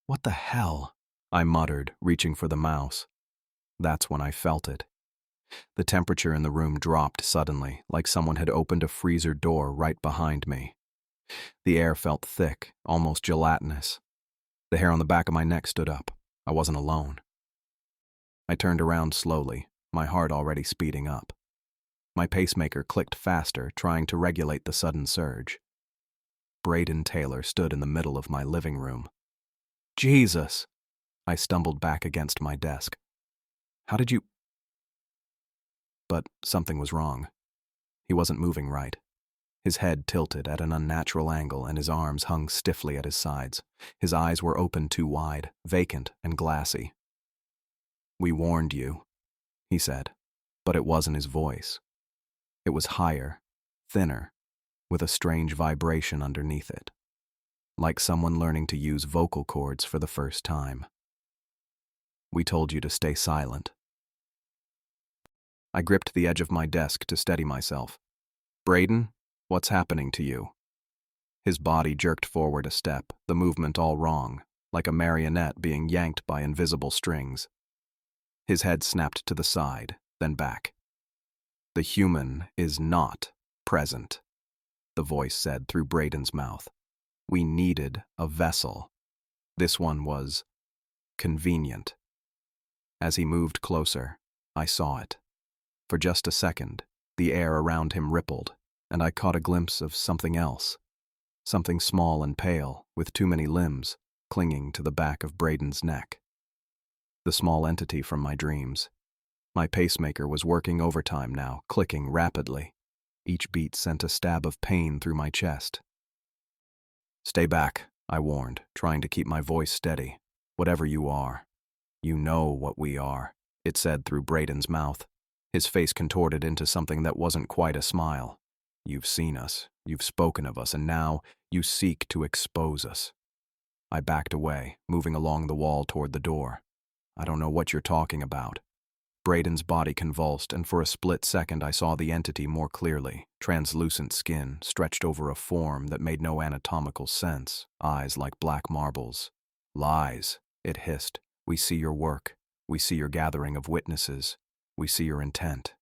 What the hell? I muttered, reaching for the mouse. That's when I felt it. The temperature in the room dropped suddenly, like someone had opened a freezer door right behind me. The air felt thick, almost gelatinous. The hair on the back of my neck stood up. I wasn't alone. I turned around slowly, my heart already speeding up. My pacemaker clicked faster, trying to regulate the sudden surge. Braden Taylor stood in the middle of my living room. Jesus! I stumbled back against my desk. How did you... But something was wrong. He wasn't moving right. His head tilted at an unnatural angle and his arms hung stiffly at his sides. His eyes were open too wide, vacant and glassy. "We warned you," he said, but it wasn't his voice. It was higher, thinner, with a strange vibration underneath it, like someone learning to use vocal cords for the first time. "We told you to stay silent." I gripped the edge of my desk to steady myself. "Braden, what's happening to you?" His body jerked forward a step, the movement all wrong, like a marionette being yanked by invisible strings. His head snapped to the side, then back. "The human is not present," the voice said through Braden's mouth. "We needed a vessel. This one was convenient." As he moved closer, I saw it. For just a second, the air around him rippled, and I caught a glimpse of something else. Something small and pale, with too many limbs, clinging to the back of Braden's neck. The small entity from my dreams. My pacemaker was working overtime now, clicking rapidly. Each beat sent a stab of pain through my chest. "Stay back," I warned, trying to keep my voice steady. "Whatever you are. You know what we are," it said through Braden's mouth. His face contorted into something that wasn't quite a smile. "You've seen us, you've spoken of us, and now you seek to expose us." I backed away, moving along the wall toward the door. "I don't know what you're talking about." Braden's body convulsed, and for a split second I saw the entity more clearly. Translucent skin, stretched over a form that made no anatomical sense, eyes like black marbles. "Lies," it hissed. "We see your work. We see your gathering of witnesses. We see your intent."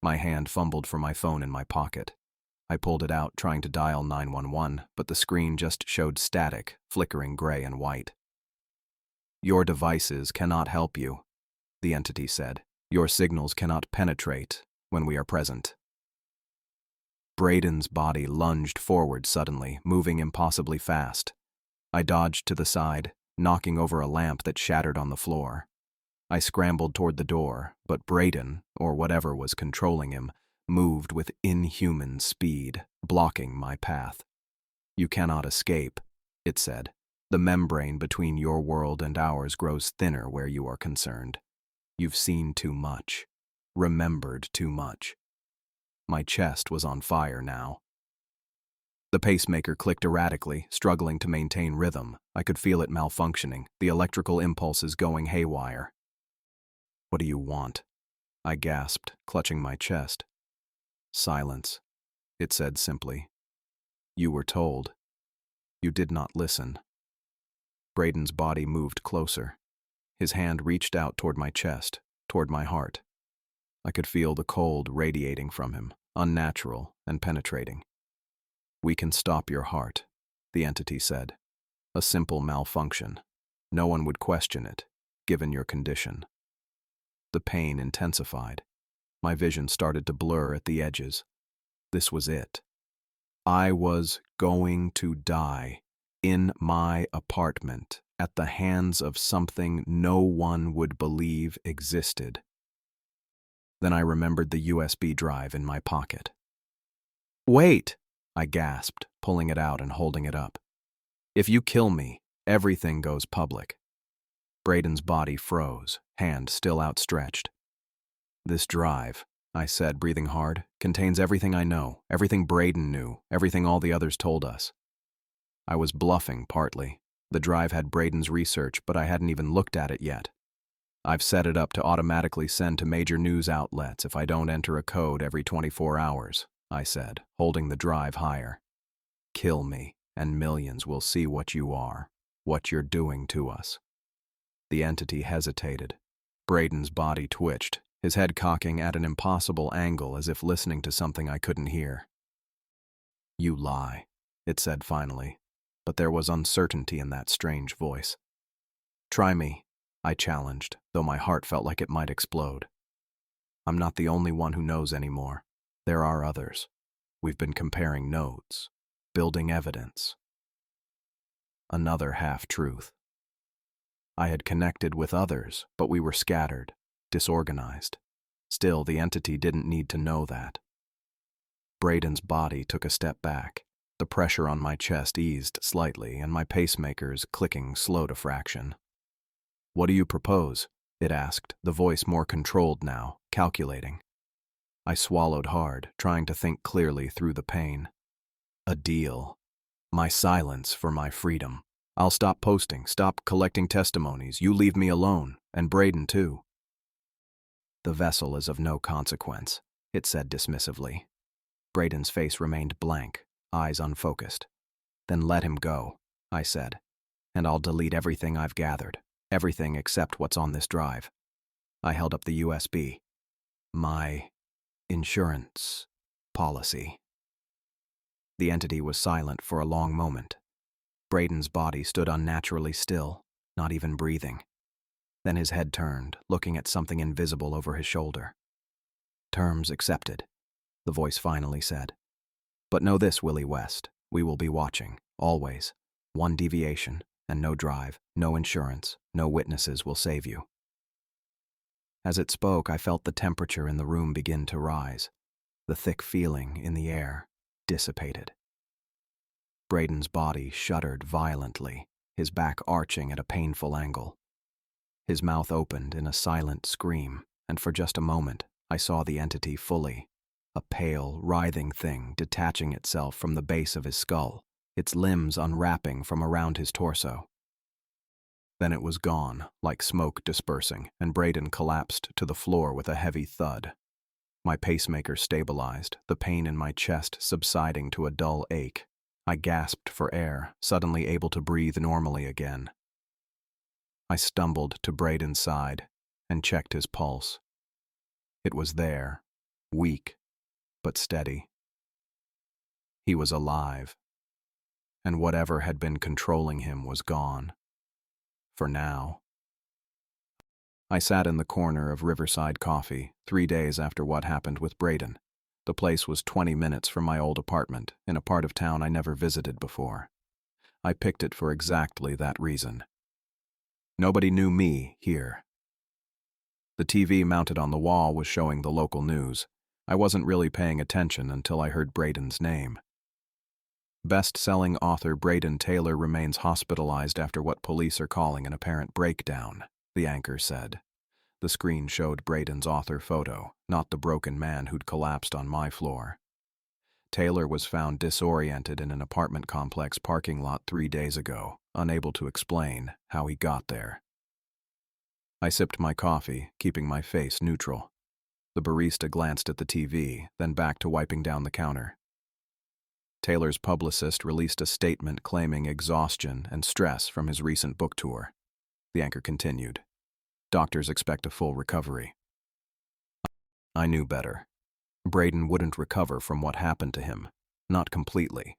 My hand fumbled for my phone in my pocket. I pulled it out, trying to dial 911, but the screen just showed static, flickering gray and white. "Your devices cannot help you," the entity said. "Your signals cannot penetrate when we are present." Braden's body lunged forward suddenly, moving impossibly fast. I dodged to the side, knocking over a lamp that shattered on the floor. I scrambled toward the door, but Braden, or whatever was controlling him, moved with inhuman speed, blocking my path. "You cannot escape," it said. "The membrane between your world and ours grows thinner where you are concerned. You've seen too much, remembered too much." My chest was on fire now. The pacemaker clicked erratically, struggling to maintain rhythm. I could feel it malfunctioning, the electrical impulses going haywire. "What do you want?" I gasped, clutching my chest. "Silence," it said simply. "You were told. You did not listen." Braden's body moved closer. His hand reached out toward my chest, toward my heart. I could feel the cold radiating from him, unnatural and penetrating. "We can stop your heart," the entity said. "A simple malfunction. No one would question it, given your condition." The pain intensified. My vision started to blur at the edges. This was it. I was going to die in my apartment at the hands of something no one would believe existed. Then I remembered the USB drive in my pocket. "Wait!" I gasped, pulling it out and holding it up. "If you kill me, everything goes public." Braden's body froze, hand still outstretched. "This drive," I said, breathing hard, "contains everything I know, everything Braden knew, everything all the others told us." I was bluffing, partly. The drive had Braden's research, but I hadn't even looked at it yet. I've set it up to automatically send to major news outlets if I don't enter a code every 24 hours, I said, holding the drive higher. Kill me, and millions will see what you are, what you're doing to us. The entity hesitated. Braden's body twitched, his head cocking at an impossible angle as if listening to something I couldn't hear. You lie, it said finally, but there was uncertainty in that strange voice. Try me, I challenged, though my heart felt like it might explode. I'm not the only one who knows anymore. There are others. We've been comparing notes, building evidence. Another half-truth. I had connected with others, but we were scattered, disorganized. Still, the entity didn't need to know that. Braden's body took a step back. The pressure on my chest eased slightly, and my pacemaker's clicking slowed a fraction. What do you propose? It asked, the voice more controlled now, calculating. I swallowed hard, trying to think clearly through the pain. A deal. My silence for my freedom. I'll stop posting, stop collecting testimonies. You leave me alone, and Braden too. The vessel is of no consequence, it said dismissively. Braden's face remained blank, eyes unfocused. Then let him go, I said, and I'll delete everything I've gathered, everything except what's on this drive. I held up the USB. My insurance policy. The entity was silent for a long moment. Braden's body stood unnaturally still, not even breathing. Then his head turned, looking at something invisible over his shoulder. Terms accepted, the voice finally said. But know this, Willie West, we will be watching, always. One deviation, and no drive, no insurance, no witnesses will save you. As it spoke, I felt the temperature in the room begin to rise. The thick feeling in the air dissipated. Braden's body shuddered violently, his back arching at a painful angle. His mouth opened in a silent scream, and for just a moment, I saw the entity fully. A pale, writhing thing detaching itself from the base of his skull, its limbs unwrapping from around his torso. Then it was gone, like smoke dispersing, and Braden collapsed to the floor with a heavy thud. My pacemaker stabilized, the pain in my chest subsiding to a dull ache. I gasped for air, suddenly able to breathe normally again. I stumbled to Braden's side and checked his pulse. It was there, weak, but steady. He was alive, and whatever had been controlling him was gone. For now. I sat in the corner of Riverside Coffee 3 days after what happened with Braden. The place was 20 minutes from my old apartment, in a part of town I never visited before. I picked it for exactly that reason. Nobody knew me here. The TV mounted on the wall was showing the local news. I wasn't really paying attention until I heard Braden's name. Best-selling author Braden Taylor remains hospitalized after what police are calling an apparent breakdown, the anchor said. The screen showed Braden's author photo, not the broken man who'd collapsed on my floor. Taylor was found disoriented in an apartment complex parking lot 3 days ago, unable to explain how he got there. I sipped my coffee, keeping my face neutral. The barista glanced at the TV, then back to wiping down the counter. Taylor's publicist released a statement claiming exhaustion and stress from his recent book tour. The anchor continued. Doctors expect a full recovery. I knew better. Braden wouldn't recover from what happened to him. Not completely.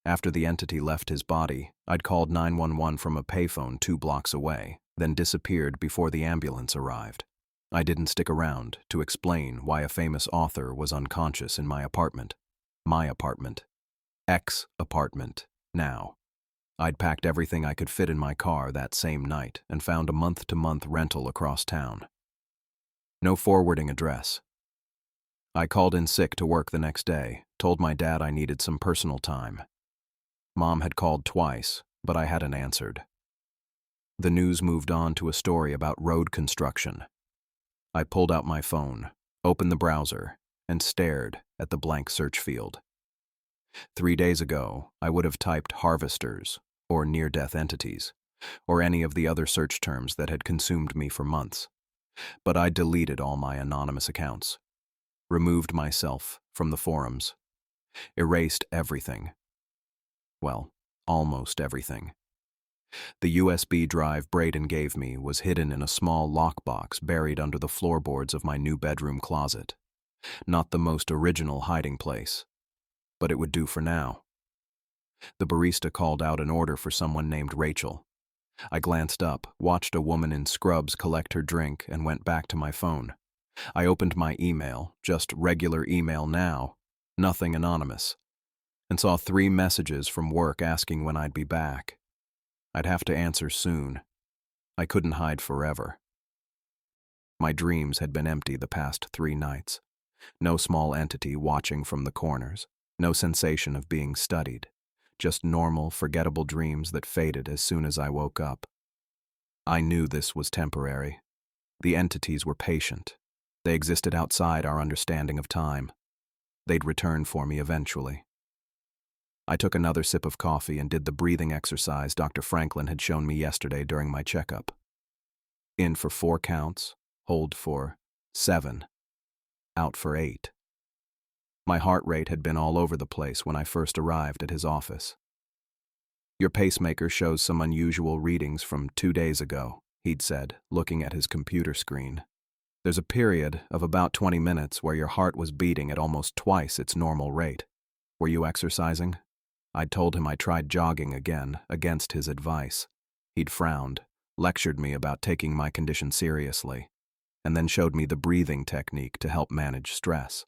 After the entity left his body, I'd called 911 from a payphone 2 blocks away, then disappeared before the ambulance arrived. I didn't stick around to explain why a famous author was unconscious in my apartment. My apartment. Ex-apartment, now. I'd packed everything I could fit in my car that same night and found a month-to-month rental across town. No forwarding address. I called in sick to work the next day, told my dad I needed some personal time. Mom had called twice, but I hadn't answered. The news moved on to a story about road construction. I pulled out my phone, opened the browser, and stared at the blank search field. 3 days ago, I would have typed harvesters, or near-death entities, or any of the other search terms that had consumed me for months. But I deleted all my anonymous accounts, removed myself from the forums, erased everything. Well, almost everything. The USB drive Braden gave me was hidden in a small lockbox buried under the floorboards of my new bedroom closet. Not the most original hiding place, but it would do for now. The barista called out an order for someone named Rachel. I glanced up, watched a woman in scrubs collect her drink, and went back to my phone. I opened my email, just regular email now, nothing anonymous, and saw 3 messages from work asking when I'd be back. I'd have to answer soon. I couldn't hide forever. My dreams had been empty the past 3 nights. No small entity watching from the corners, no sensation of being studied. Just normal, forgettable dreams that faded as soon as I woke up. I knew this was temporary. The entities were patient. They existed outside our understanding of time. They'd return for me eventually. I took another sip of coffee and did the breathing exercise Dr. Franklin had shown me yesterday during my checkup. In for 4 counts, hold for 7, out for 8. My heart rate had been all over the place when I first arrived at his office. "Your pacemaker shows some unusual readings from 2 days ago," he'd said, looking at his computer screen. "There's a period of about 20 minutes where your heart was beating at almost twice its normal rate. Were you exercising?" I'd told him I tried jogging again, against his advice. He'd frowned, lectured me about taking my condition seriously, and then showed me the breathing technique to help manage stress.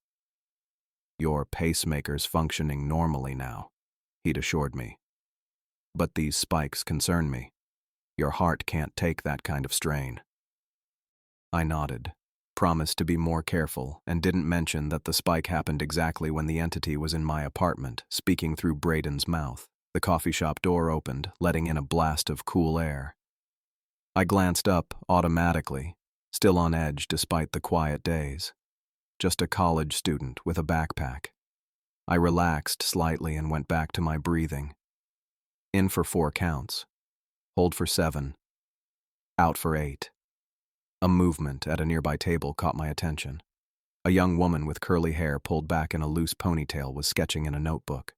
"Your pacemaker's functioning normally now," he'd assured me. "But these spikes concern me. Your heart can't take that kind of strain." I nodded, promised to be more careful, and didn't mention that the spike happened exactly when the entity was in my apartment, speaking through Braden's mouth. The coffee shop door opened, letting in a blast of cool air. I glanced up automatically, still on edge despite the quiet days. Just a college student with a backpack. I relaxed slightly and went back to my breathing. In for 4 counts. Hold for 7. Out for 8. A movement at a nearby table caught my attention. A young woman with curly hair pulled back in a loose ponytail was sketching in a notebook.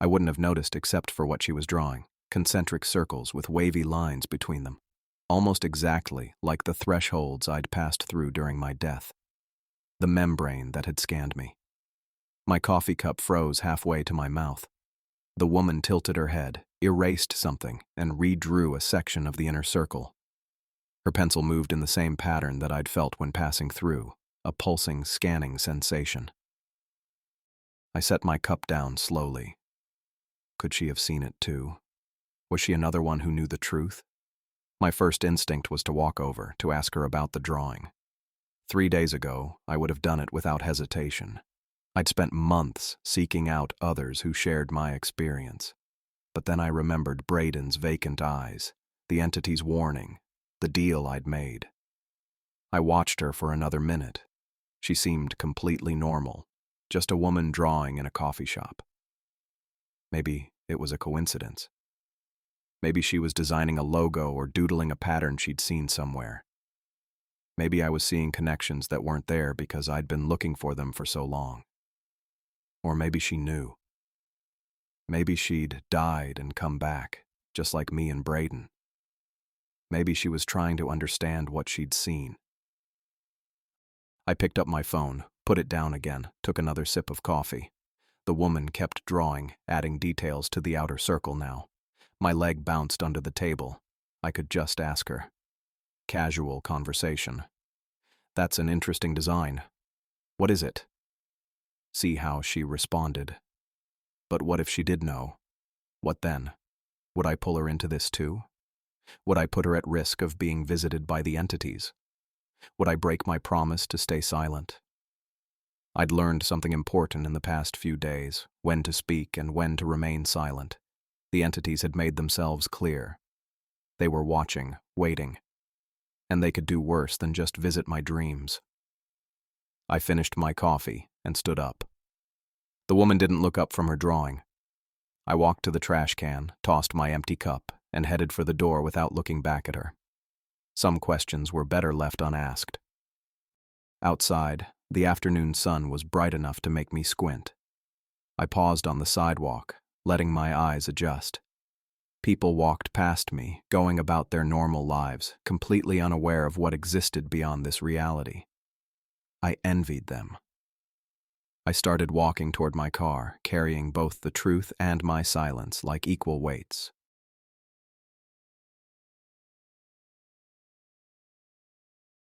I wouldn't have noticed except for what she was drawing, concentric circles with wavy lines between them, almost exactly like the thresholds I'd passed through during my death. The membrane that had scanned me. My coffee cup froze halfway to my mouth. The woman tilted her head, erased something, and redrew a section of the inner circle. Her pencil moved in the same pattern that I'd felt when passing through, a pulsing, scanning sensation. I set my cup down slowly. Could she have seen it too? Was she another one who knew the truth? My first instinct was to walk over, to ask her about the drawing. 3 days ago, I would have done it without hesitation. I'd spent months seeking out others who shared my experience. But then I remembered Braden's vacant eyes, the entity's warning, the deal I'd made. I watched her for another minute. She seemed completely normal, just a woman drawing in a coffee shop. Maybe it was a coincidence. Maybe she was designing a logo or doodling a pattern she'd seen somewhere. Maybe I was seeing connections that weren't there because I'd been looking for them for so long. Or maybe she knew. Maybe she'd died and come back, just like me and Braden. Maybe she was trying to understand what she'd seen. I picked up my phone, put it down again, took another sip of coffee. The woman kept drawing, adding details to the outer circle now. My leg bounced under the table. I could just ask her. Casual conversation. "That's an interesting design. What is it?" See how she responded. But what if she did know? What then? Would I pull her into this too? Would I put her at risk of being visited by the entities? Would I break my promise to stay silent? I'd learned something important in the past few days, when to speak and when to remain silent. The entities had made themselves clear. They were watching, waiting. And they could do worse than just visit my dreams. I finished my coffee and stood up. The woman didn't look up from her drawing. I walked to the trash can, tossed my empty cup, and headed for the door without looking back at her. Some questions were better left unasked. Outside, the afternoon sun was bright enough to make me squint. I paused on the sidewalk, letting my eyes adjust. People walked past me, going about their normal lives, completely unaware of what existed beyond this reality. I envied them. I started walking toward my car, carrying both the truth and my silence like equal weights.